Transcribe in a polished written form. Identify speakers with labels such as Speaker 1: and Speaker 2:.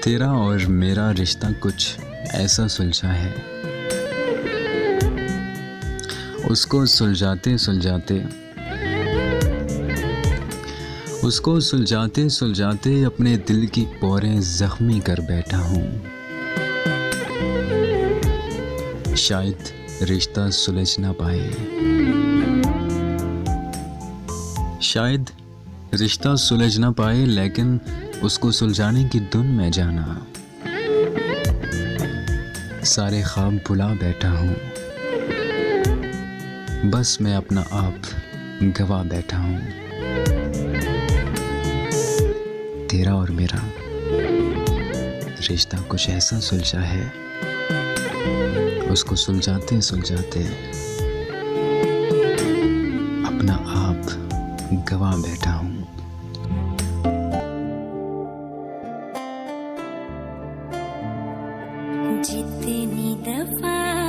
Speaker 1: तेरा और मेरा रिश्ता कुछ ऐसा सुलझा है, उसको सुलझाते सुलझाते अपने दिल की पोरें जख्मी कर बैठा हूँ। शायद रिश्ता सुलझ ना पाए, शायद रिश्ता सुलझ ना पाए, लेकिन उसको सुलझाने की धुन में जाना। सारे ख्वाब भुला बैठा हूँ, बस मैं अपना आप गवा बैठा हूँ। तेरा और मेरा रिश्ता कुछ ऐसा सुलझा है, उसको सुलझाते सुलझाते अपना आप गवा बैठा हूँ।
Speaker 2: जितनी दफा